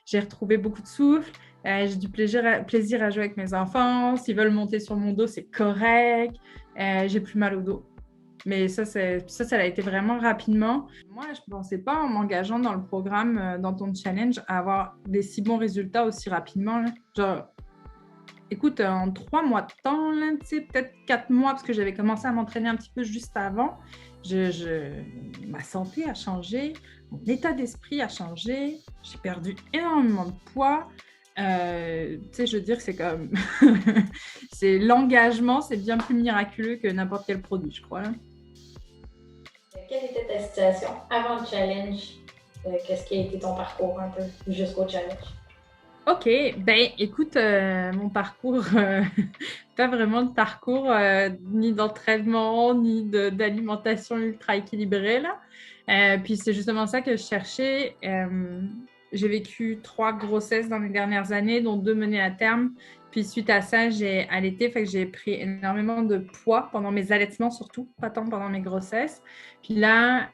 j'ai retrouvé beaucoup de souffle. J'ai du plaisir à jouer avec mes enfants. S'ils veulent monter sur mon dos, c'est correct. J'ai plus mal au dos. Mais ça a été vraiment rapidement. Moi, je ne pensais pas en m'engageant dans le programme, dans ton challenge, à avoir des si bons résultats aussi rapidement, là. Genre, écoute, en 3 mois de temps, là, peut-être 4 mois, parce que j'avais commencé à m'entraîner un petit peu juste avant, ma santé a changé, mon état d'esprit a changé, j'ai perdu énormément de poids. Je veux dire, c'est comme... c'est l'engagement, c'est bien plus miraculeux que n'importe quel produit, je crois, là. Quelle était ta situation avant le challenge? Qu'est-ce qui a été ton parcours un peu jusqu'au challenge? Ok, ben écoute, mon parcours, pas vraiment de parcours ni d'entraînement, d'alimentation ultra équilibrée là. Puis c'est justement ça que je cherchais. J'ai vécu 3 grossesses dans les dernières années, dont 2 menées à terme. Puis suite à ça, j'ai allaité, fait que j'ai pris énormément de poids pendant mes allaitements surtout, pas tant pendant mes grossesses. Puis là,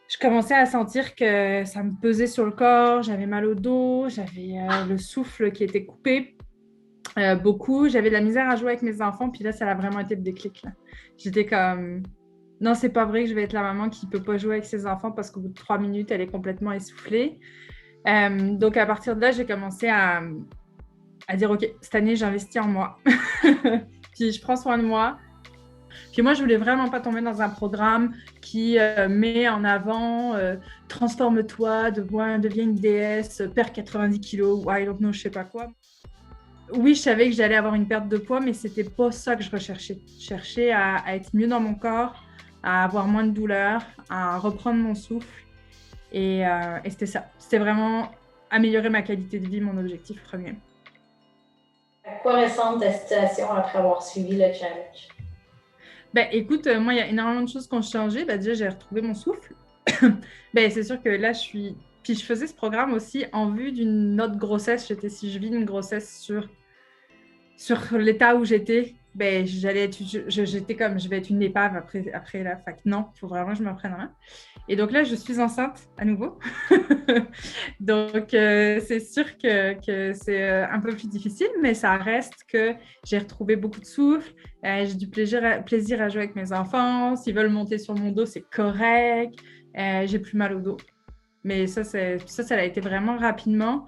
je commençais à sentir que ça me pesait sur le corps, j'avais mal au dos, j'avais le souffle qui était coupé beaucoup, j'avais de la misère à jouer avec mes enfants, puis là, ça a vraiment été le déclic, là. J'étais comme, non, c'est pas vrai que je vais être la maman qui peut pas jouer avec ses enfants parce qu'au bout de 3 minutes, elle est complètement essoufflée. Donc, à partir de là, j'ai commencé à dire, OK, cette année, j'investis en moi. Puis, je prends soin de moi. Puis moi, je voulais vraiment pas tomber dans un programme qui met en avant transforme-toi, deviens une déesse, perds 90 kilos, ou I don't know, je sais pas quoi. Oui, je savais que j'allais avoir une perte de poids, mais c'était pas ça que je recherchais. Je cherchais à être mieux dans mon corps, à avoir moins de douleur, à reprendre mon souffle. Et c'était ça. C'était vraiment améliorer ma qualité de vie, mon objectif premier. À quoi ressemble ta situation après avoir suivi le challenge? Ben, écoute, moi, il y a énormément de choses qui ont changé. Ben, déjà, j'ai retrouvé mon souffle. Ben, c'est sûr que là, je suis... Puis je faisais ce programme aussi en vue d'une autre grossesse. Si je vis une grossesse sur l'état où j'étais, ben, j'étais comme, je vais être une épave après la fac. Non, il faut vraiment que je me prenne en main. Et donc là, je suis enceinte à nouveau. Donc, c'est sûr que c'est un peu plus difficile, mais ça reste que j'ai retrouvé beaucoup de souffle. J'ai du plaisir à jouer avec mes enfants. S'ils veulent monter sur mon dos, c'est correct. J'ai plus mal au dos. Mais ça a été vraiment rapidement.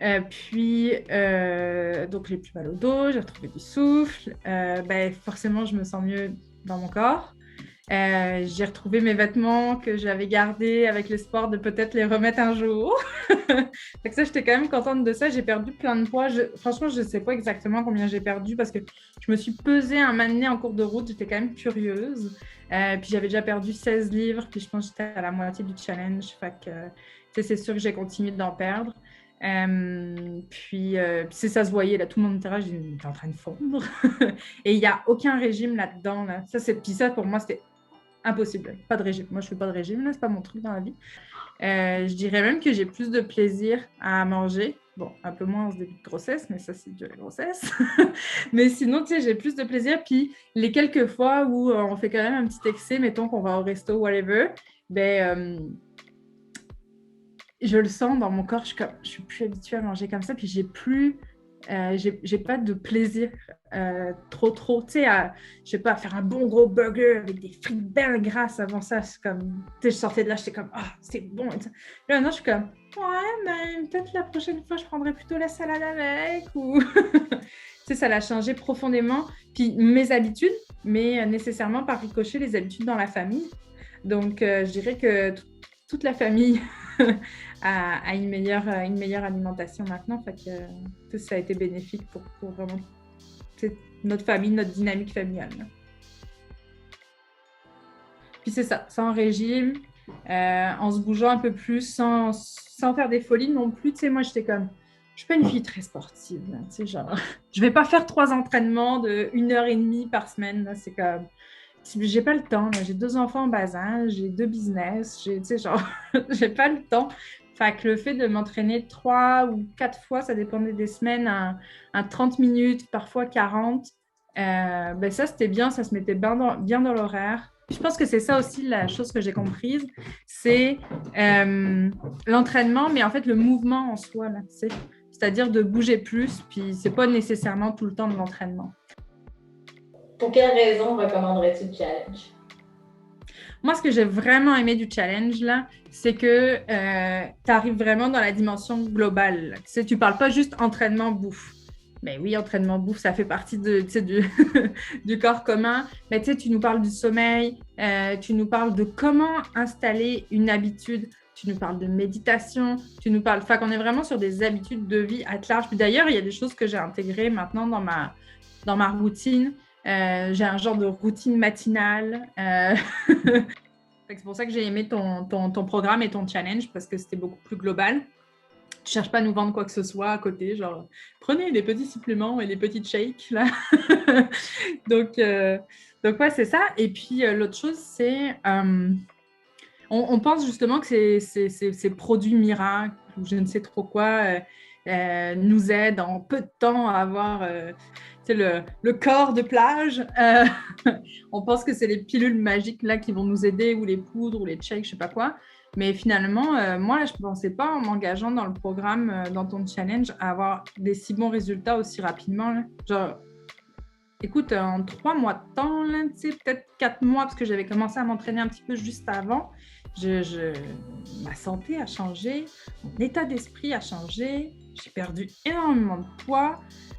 Donc j'ai plus mal au dos, j'ai retrouvé du souffle. Ben, forcément, je me sens mieux dans mon corps. J'ai retrouvé mes vêtements que j'avais gardés avec l'espoir de peut-être les remettre un jour. Fait que ça, j'étais quand même contente de ça. J'ai perdu plein de poids. Franchement, je ne sais pas exactement combien j'ai perdu parce que je me suis pesée un moment donné en cours de route. J'étais quand même curieuse. Puis j'avais déjà perdu 16 livres. Puis je pense que j'étais à la moitié du challenge. Fait que c'est sûr que j'ai continué d'en perdre. Puis ça se voyait, là, tout le monde était là, j'étais en train de fondre. Et il n'y a aucun régime là-dedans. Là. Puis ça, pour moi, c'était impossible. Pas de régime. Moi, je fais pas de régime, là, c'est pas mon truc dans la vie. Je dirais même que j'ai plus de plaisir à manger. Bon, un peu moins en ce début de grossesse, mais ça, c'est dû à la grossesse. Mais sinon, tu sais, j'ai plus de plaisir. Puis les quelques fois où on fait quand même un petit excès, mettons qu'on va au resto, whatever, ben, je le sens dans mon corps. Je suis plus habituée à manger comme ça. Puis j'ai pas de plaisir trop, tu sais, je sais pas, faire un bon gros burger avec des frites bien grasses avant ça, c'est comme, tu sais, je sortais de là, j'étais comme, ah, c'est bon. Là, maintenant, je suis comme, ouais, mais peut-être la prochaine fois, je prendrai plutôt la salade avec, ou, tu sais, ça l'a changé profondément. Puis mes habitudes, mais nécessairement par ricochet, les habitudes dans la famille. Donc, je dirais que toute la famille a une meilleure alimentation maintenant. Fait que ça a été bénéfique pour vraiment notre famille, notre dynamique familiale. Là. Puis c'est ça, sans régime, en se bougeant un peu plus, sans faire des folies non plus. Tu sais, moi, j'étais comme, je suis pas une fille très sportive. Là, tu sais, genre, je vais pas faire 3 entraînements de 1 heure et demie par semaine. Là, c'est comme, j'ai pas le temps. Là. J'ai 2 enfants en bas âge, j'ai 2 business, tu sais, genre, j'ai pas le temps. Fait que le fait de m'entraîner 3 ou 4 fois, ça dépendait des semaines, à 30 minutes, parfois 40, ben ça, c'était bien, ça se mettait bien dans l'horaire. Je pense que c'est ça aussi la chose que j'ai comprise, c'est l'entraînement, mais en fait le mouvement en soi, là, tu sais. C'est-à-dire de bouger plus, puis c'est pas nécessairement tout le temps de l'entraînement. Pour quelle raison recommanderais-tu le challenge? Moi, ce que j'ai vraiment aimé du challenge, là, c'est que tu arrives vraiment dans la dimension globale. Tu sais, tu parles pas juste entraînement bouffe. Mais oui, entraînement bouffe, ça fait partie du corps commun. Mais tu sais, tu nous parles du sommeil, tu nous parles de comment installer une habitude, tu nous parles de méditation, tu nous parles... Enfin, qu'on est vraiment sur des habitudes de vie à large. Puis d'ailleurs, il y a des choses que j'ai intégrées maintenant dans ma routine. J'ai un genre de routine matinale. C'est pour ça que j'ai aimé ton programme et ton challenge parce que c'était beaucoup plus global. Tu cherches pas à nous vendre quoi que ce soit à côté, genre prenez des petits suppléments et des petites shakes là. donc ouais, c'est ça. Et puis l'autre chose, c'est on pense justement que ces produits miracles ou je ne sais trop quoi nous aident en peu de temps à avoir le corps de plage. On pense que c'est les pilules magiques là qui vont nous aider ou les poudres ou les shakes, je sais pas quoi. Mais finalement, moi, je ne pensais pas en m'engageant dans le programme, dans ton challenge, à avoir des si bons résultats aussi rapidement. Là. Genre, écoute, en 3 mois de temps, là, peut-être 4 mois, parce que j'avais commencé à m'entraîner un petit peu juste avant, ma santé a changé, mon état d'esprit a changé, j'ai perdu énormément de poids.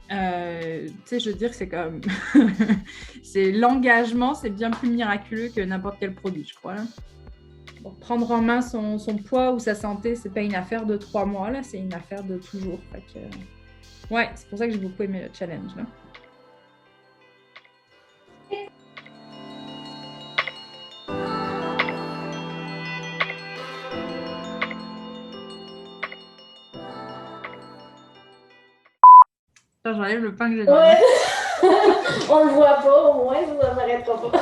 Je veux dire, c'est comme... c'est l'engagement, c'est bien plus miraculeux que n'importe quel produit, je crois. Là. Bon, prendre en main son poids ou sa santé, c'est pas une affaire de 3 mois, là, c'est une affaire de toujours. Fait que, ouais, c'est pour ça que j'ai beaucoup aimé le challenge. Là. J'enlève le pain que j'ai dans Ouais. On le voit pas, au moins, ça ne paraîtra pas.